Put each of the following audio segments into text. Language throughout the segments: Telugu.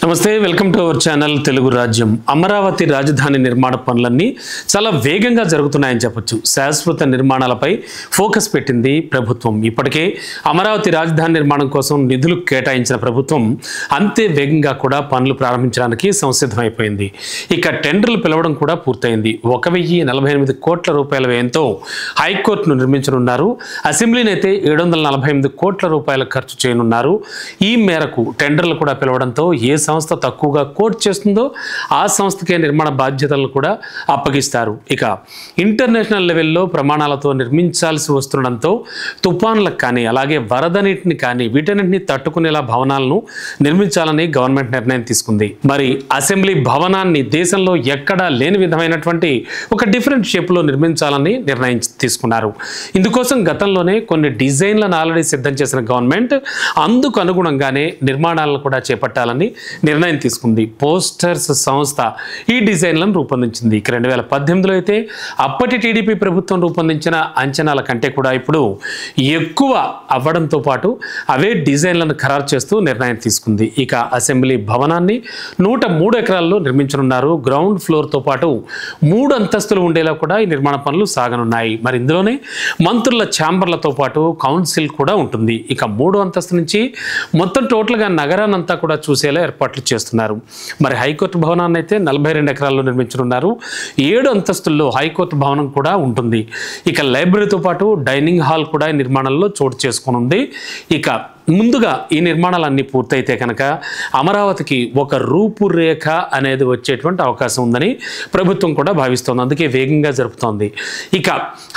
నమస్తే, welcome to our channel Telugu రాజ్యం. అమరావతి రాజధాని నిర్మాణ పనులన్నీ చాలా వేగంగా జరుగుతున్నాయని చెప్పొచ్చు. శాశ్వత నిర్మాణాలపై ఫోకస్ పెట్టింది ప్రభుత్వం. ఇప్పటికే అమరావతి రాజధాని నిర్మాణం కోసం నిధులు కేటాయించిన ప్రభుత్వం అంతే వేగంగా కూడా పనులు ప్రారంభించడానికి సంసిద్ధమైపోయింది. ఇక టెండర్లు పిలవడం కూడా పూర్తయింది. 1048 కోట్ల రూపాయల వ్యయంతో హైకోర్టును నిర్మించనున్నారు. అసెంబ్లీని అయితే 748 కోట్ల రూపాయల ఖర్చు చేయనున్నారు. ఈ మేరకు టెండర్లు కూడా పిలవడంతో ఏ సంస్థ తక్కువగా కోట్ చేస్తుందో ఆ సంస్థకే నిర్మాణ బాధ్యతలను కూడా అప్పగిస్తారు. ఇక ఇంటర్నేషనల్ లెవెల్లో ప్రమాణాలతో నిర్మించాల్సి వస్తుండడంతో తుఫాన్లకు కానీ అలాగే వరద నీటిని కానీ వీటన్నింటినీ తట్టుకునేలా భవనాలను నిర్మించాలని గవర్నమెంట్ నిర్ణయం తీసుకుంది. మరి అసెంబ్లీ భవనాన్ని దేశంలో ఎక్కడా లేని విధమైనటువంటి ఒక డిఫరెంట్ షేప్లో నిర్మించాలని నిర్ణయం తీసుకున్నారు. ఇందుకోసం గతంలోనే కొన్ని డిజైన్లను ఆల్రెడీ సిద్ధం చేసిన గవర్నమెంట్ అందుకు అనుగుణంగానే నిర్మాణాలను కూడా చేపట్టాలని నిర్ణయం తీసుకుంది. పోస్టర్స్ సంస్థ ఈ డిజైన్లను రూపొందించింది. 2018లో అయితే అప్పటి టీడీపీ ప్రభుత్వం రూపొందించిన అంచనాల కంటే కూడా ఇప్పుడు ఎక్కువ అవ్వడంతో పాటు అవే డిజైన్లను ఖరారు చేస్తూ నిర్ణయం తీసుకుంది. ఇక అసెంబ్లీ భవనాన్ని 103 ఎకరాల్లో నిర్మించనున్నారు. గ్రౌండ్ ఫ్లోర్తో పాటు 3 అంతస్తులు ఉండేలా కూడా ఈ నిర్మాణ పనులు సాగనున్నాయి. మరి ఇందులోనే మంత్రుల ఛాంబర్లతో పాటు కౌన్సిల్ కూడా ఉంటుంది. ఇక 3 అంతస్తు నుంచి మొత్తం టోటల్గా నగరాన్నంతా కూడా చూసేలా ఏర్పాట్లు చేస్తున్నారు. మరి హైకోర్టు భవనాన్ని అయితే 42 ఎకరాల్లో నిర్మించనున్నారు. 7 అంతస్తుల్లో హైకోర్టు భవనం కూడా ఉంటుంది. ఇక లైబ్రరీతో పాటు డైనింగ్ హాల్ కూడా ఈ నిర్మాణంలో చోటు చేసుకోనుంది. ఇక ముందుగా ఈ నిర్మాణాలన్నీ పూర్తయితే కనుక అమరావతికి ఒక రూపురేఖ అనేది వచ్చేటువంటి అవకాశం ఉందని ప్రభుత్వం కూడా భావిస్తోంది. అందుకే వేగంగా జరుపుతోంది. ఇక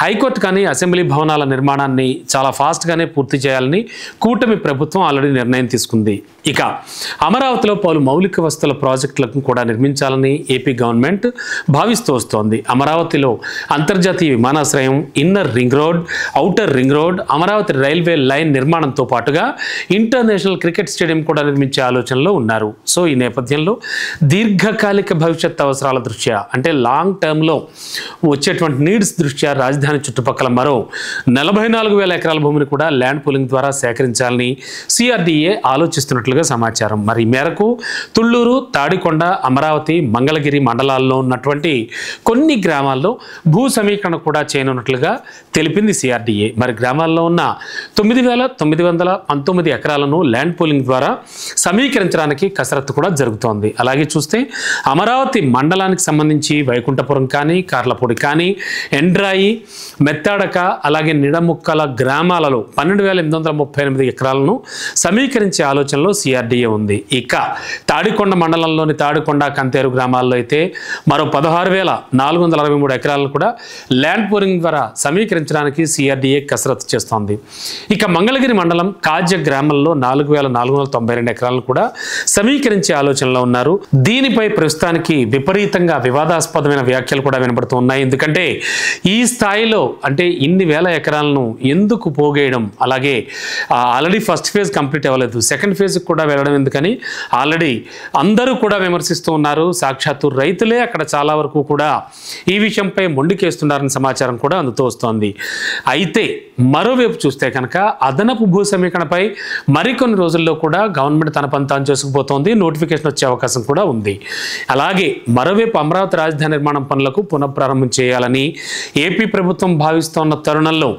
హైకోర్టు కానీ అసెంబ్లీ భవనాల నిర్మాణాన్ని చాలా ఫాస్ట్గానే పూర్తి చేయాలని కూటమి ప్రభుత్వం ఆల్రెడీ నిర్ణయం తీసుకుంది. ఇక అమరావతిలో పలు మౌలిక వసతుల ప్రాజెక్టులను కూడా నిర్మించాలని ఏపీ గవర్నమెంట్ భావిస్తూ వస్తోంది. అమరావతిలో అంతర్జాతీయ విమానాశ్రయం, inner ring road, outer ring road, Amaravati railway line నిర్మాణంతో పాటుగా ఇంటర్నేషనల్ క్రికెట్ స్టేడియం కూడా నిర్మించే ఆలోచనలో ఉన్నారు. సో ఈ నేపథ్యంలో దీర్ఘకాలిక భవిష్యత్ అవసరాల దృష్ట్యా అంటే లాంగ్ టర్మ్లో వచ్చేటువంటి నీడ్స్ దృష్ట్యా రాజధాని చుట్టుపక్కల మరో 44,000 ఎకరాల భూమిని కూడా ల్యాండ్ పూలింగ్ ద్వారా సేకరించాలని సిఆర్డీఏ ఆలోచిస్తున్నట్లుగా సమాచారం. మరి ఈ మేరకు తుళ్ళూరు, తాడికొండ, అమరావతి, మంగళగిరి మండలాల్లో ఉన్నటువంటి కొన్ని గ్రామాల్లో భూ సమీకరణ కూడా చేయనున్నట్లుగా తెలిపింది సిఆర్డీఏ. మరి గ్రామాల్లో ఉన్న 9,919 ఎకరాలను ల్యాండ్ పూలింగ్ ద్వారా సమీకరించడానికి కసరత్తు కూడా జరుగుతోంది. అలాగే చూస్తే అమరావతి మండలానికి సంబంధించి వైకుంఠపురం కానీ, కార్లపూడి కానీ, ఎండ్రాయి, మెత్తాడక అలాగే నిడముక్కల గ్రామాలలో 12,838 ఎకరాలను సమీకరించే ఆలోచనలో సిఆర్డీఏ ఉంది. ఇక తాడికొండ మండలంలోని తాడికొండ, కంతేరు గ్రామాల్లో అయితే మరో 16,463 ఎకరాలను కూడా ల్యాండ్ పూలింగ్ ద్వారా సమీకరించడానికి సిఆర్డీఏ కసరత్తు చేస్తోంది. ఇక మంగళగిరి మండలం కాజ్య గ్రామంలో 4,492 ఎకరాలను కూడా సమీకరించే ఆలోచనలో ఉన్నారు. దీనిపై ప్రస్తుతానికి విపరీతంగా వివాదాస్పదమైన వ్యాఖ్యలు కూడా వినబడుతూ ఉన్నాయి. ఎందుకంటే ఈ స్థాయిలో అంటే ఇన్ని వేల ఎకరాలను ఎందుకు పోగేయడం, అలాగే ఆల్రెడీ ఫస్ట్ ఫేజ్ కంప్లీట్ అవ్వలేదు, సెకండ్ ఫేజ్కి కూడా వెళ్ళడం ఎందుకని ఆల్రెడీ అందరూ కూడా విమర్శిస్తూ ఉన్నారు. సాక్షాత్తు రైతులే అక్కడ చాలా వరకు కూడా ఈ విషయంపై మొండికేస్తున్నారని సమాచారం కూడా అందుతూ వస్తోంది. అయితే మరోవైపు చూస్తే కనుక అదనపు భూ సమీకరణపై మరికొన్ని రోజుల్లో కూడా గవర్నమెంట్ తన పని తాను చేసుకుపోతోంది. నోటిఫికేషన్ వచ్చే అవకాశం కూడా ఉంది. అలాగే మరోవైపు అమరావతి రాజధాని నిర్మాణం పనులకు పునఃప్రారంభం చేయాలని ఏపీ ప్రభుత్వం భావిస్తోన్న తరుణంలో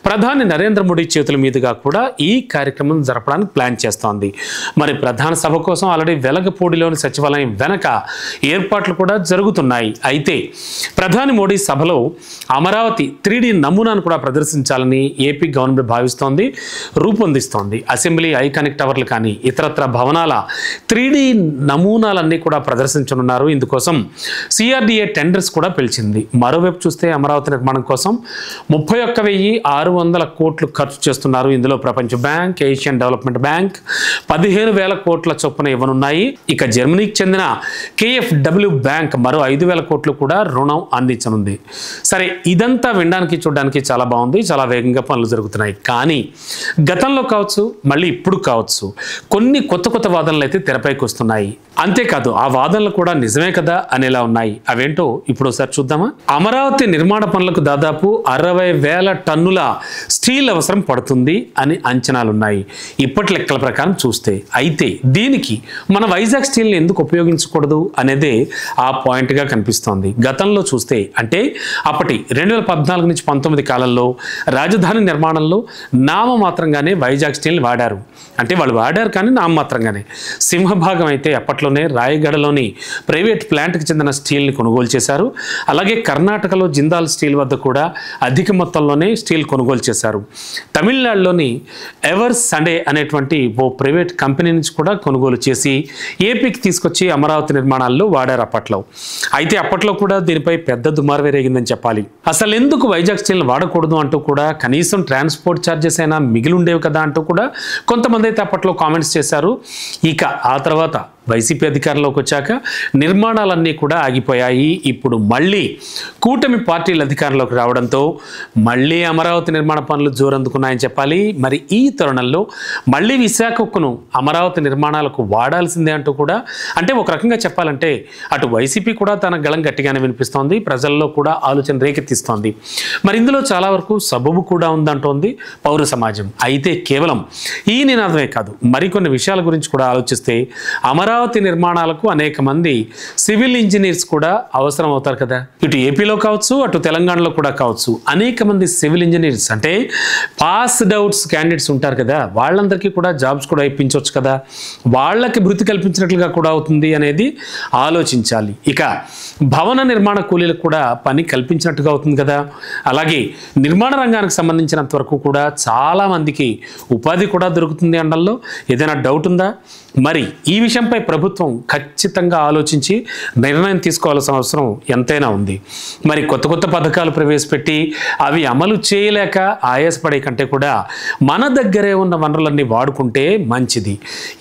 ప్రధాని నరేంద్ర మోడీ చేతుల మీదుగా కూడా ఈ కార్యక్రమం జరపడానికి ప్లాన్ చేస్తోంది. మరి ప్రధాన సభ కోసం ఆల్రెడీ వెలగపూడిలోని సచివాలయం వెనక ఏర్పాట్లు కూడా జరుగుతున్నాయి. అయితే ప్రధాని మోడీ సభలో అమరావతి 3D నమూనాను కూడా ప్రదర్శించాలని ఏపీ గవర్నమెంట్ భావిస్తోంది, రూపొందిస్తోంది. అసెంబ్లీ ఐకానిక్ టవర్లు కానీ ఇతరత్ర భవనాల 3D నమూనాలన్నీ కూడా ప్రదర్శించనున్నారు. ఇందుకోసం సిఆర్డీఏ టెండర్స్ కూడా పిలిచింది. మరోవైపు చూస్తే అమరావతి నిర్మాణం కోసం 31,600 కోట్లు ఖర్చు చేస్తున్నారు. ఇందులో ప్రపంచ బ్యాంక్, ఏషియన్ డెవలప్మెంట్ బ్యాంక్ 15,000 కోట్ల చొప్పున ఇవ్వనున్నాయి. ఇక జర్మనీకి చెందిన KfW బ్యాంక్ మరో 5,000 కోట్లు కూడా రుణం అందించనుంది. సరే, ఇదంతా వినడానికి చూడడానికి చాలా బాగుంది, చాలా వేగంగా వేగంగా పనులు జరుగుతున్నాయి. కానీ గతంలో కావచ్చు, మళ్ళీ ఇప్పుడు కావచ్చు, కొన్ని కొత్త కొత్త వాదనలు అయితే తెరపైకి వస్తున్నాయి. అంతేకాదు ఆ వాదనలు కూడా నిజమే కదా అనేలా ఉన్నాయి. అవేంటో ఇప్పుడు ఒకసారి చూద్దామా? అమరావతి నిర్మాణ పనులకు దాదాపు 60,000 టన్నుల స్టీల్ అవసరం పడుతుంది అని అంచనాలున్నాయి ఇప్పటి లెక్కల ప్రకారం చూస్తే. అయితే దీనికి మన వైజాగ్ స్టీల్ని ఎందుకు ఉపయోగించకూడదు అనేదే ఆ పాయింట్గా కనిపిస్తోంది. గతంలో చూస్తే అంటే అప్పటి 2014 నుంచి 19 కాలంలో రాజధాని నిర్మాణంలో నామమాత్రంగానే వైజాగ్ స్టీల్ని వాడారు. అంటే వాళ్ళు వాడారు కానీ నామమాత్రంగానే. సింహభాగం అయితే అప్పట్లోనే రాయగడలోని ప్రైవేట్ ప్లాంట్కి చెందిన స్టీల్ని కొనుగోలు చేశారు. అలాగే కర్ణాటకలో జిందాల్ స్టీల్ వద్ద కూడా అధిక మొత్తంలోనే స్టీల్ కొనుగోలు చేశారు. తమిళనాడులోని ఎవర్ సండే అనేటువంటి ఓ ప్రైవేట్ కంపెనీ నుంచి కూడా కొనుగోలు చేసి ఏపీకి తీసుకొచ్చి అమరావతి నిర్మాణాల్లో వాడారు అప్పట్లో. అయితే అప్పట్లో కూడా దీనిపై పెద్ద దుమారు వేరేగిందని చెప్పాలి. అసలు ఎందుకు వైజాగ్ స్టీల్ని వాడకూడదు అంటూ కూడా కనీసం ట్రాన్స్పోర్ట్ ఛార్జెస్ అయినా మిగిలి ఉండేవి కదా అంటూ కూడా కొంతమంది అయితే అప్పట్లో కామెంట్స్ చేశారు. ఇక ఆ తర్వాత వైసీపీ అధికారంలోకి వచ్చాక నిర్మాణాలన్నీ కూడా ఆగిపోయాయి. ఇప్పుడు మళ్ళీ కూటమి పార్టీల అధికారంలోకి రావడంతో మళ్ళీ అమరావతి నిర్మాణ పనులు జోరందుకున్నాయని చెప్పాలి. మరి ఈ తరుణంలో మళ్ళీ విశాఖను అమరావతి నిర్మాణాలకు వాడాల్సిందే అంటూ కూడా, అంటే ఒక రకంగా చెప్పాలంటే అటు వైసీపీ కూడా తన గళం గట్టిగానే వినిపిస్తోంది, ప్రజల్లో కూడా ఆలోచన రేకెత్తిస్తోంది. మరి ఇందులో చాలా వరకు సబబు కూడా ఉందంటోంది పౌర సమాజం. అయితే కేవలం ఈ నినాదమే కాదు, మరికొన్ని విషయాల గురించి కూడా ఆలోచిస్తే అమరావతి నిర్మాణాలకు అనేక మంది సివిల్ ఇంజనీర్స్ కూడా అవసరం అవుతారు కదా. ఇటు ఏపీలో కావచ్చు, అటు తెలంగాణలో కూడా కావచ్చు, అనేక మంది సివిల్ ఇంజనీర్స్ అంటే పాస్డ్ అవుట్స్ క్యాండిడేట్స్ ఉంటారు కదా, వాళ్ళందరికీ కూడా జాబ్స్ కూడా ఇప్పించవచ్చు కదా, వాళ్ళకి భృతి కల్పించినట్లుగా కూడా అవుతుంది అనేది ఆలోచించాలి. ఇక భవన నిర్మాణ కూలీలకు కూడా పని కల్పించినట్టుగా అవుతుంది కదా. అలాగే నిర్మాణ రంగానికి సంబంధించినంత వరకు కూడా చాలామందికి ఉపాధి కూడా దొరుకుతుంది అనడంలో ఏదైనా డౌట్ ఉందా? మరి ఈ విషయంపై ప్రభుత్వం ఖచ్చితంగా ఆలోచించి నిర్ణయం తీసుకోవాల్సిన అవసరం ఎంతైనా ఉంది. మరి కొత్త కొత్త పథకాలు ప్రవేశపెట్టి అవి అమలు చేయలేక ఆయాసపడే కంటే కూడా మన దగ్గరే ఉన్న వనరులన్నీ వాడుకుంటే మంచిది.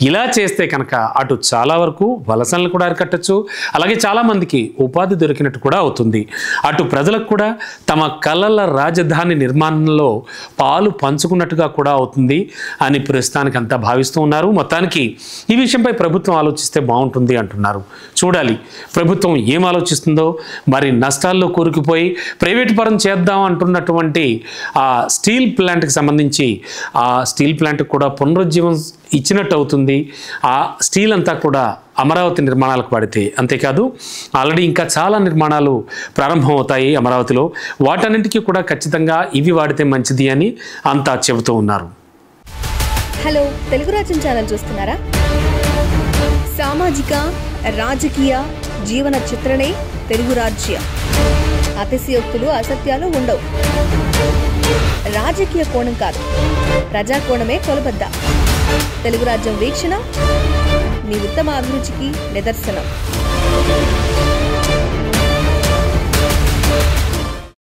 ఇలా చేస్తే కనుక అటు చాలా వరకు వలసలను కూడా అరికట్టచ్చు, అలాగే చాలామందికి ఉపాధి దొరికినట్టు కూడా అవుతుంది. అటు ప్రజలకు కూడా తమ కలల రాజధాని నిర్మాణంలో పాలు పంచుకున్నట్టుగా కూడా అవుతుంది అని ప్రస్తుతానికి అంతా భావిస్తూ ఉన్నారు. మొత్తానికి ఈ విషయంపై ప్రభుత్వం ఆలోచిస్తే బాగుంటుంది అంటున్నారు. చూడాలి ప్రభుత్వం ఏం ఆలోచిస్తుందో. మరి నష్టాల్లో కూరుకుపోయి ప్రైవేట్ పరం చేద్దాం అంటున్నటువంటి ఆ స్టీల్ ప్లాంట్కి సంబంధించి ఆ స్టీల్ ప్లాంట్కి కూడా పునరుజ్జీవం ఇచ్చినట్టు అవుతుంది. ఆ స్టీల్ అంతా కూడా అమరావతి నిర్మాణాలకు వాడితే. అంతేకాదు ఆల్రెడీ ఇంకా చాలా నిర్మాణాలు ప్రారంభమవుతాయి అమరావతిలో. వాటన్నింటికీ కూడా ఖచ్చితంగా ఇవి వాడితే మంచిది అని అంతా చెబుతూ ఉన్నారు. హలో, తెలుగు రాజ్యం ఛానల్ చూస్తున్నారా? సామాజిక రాజకీయ జీవన చిత్రణే తెలుగు రాజ్యం. అతిశయోక్తులు అసత్యాలు ఉండవు. రాజకీయ కోణం కాదు, ప్రజా కోణమే కొలబద్ద. తెలుగు రాజ్యం వీక్షణ మీ ఉత్తమ అభిరుచికి నిదర్శనం.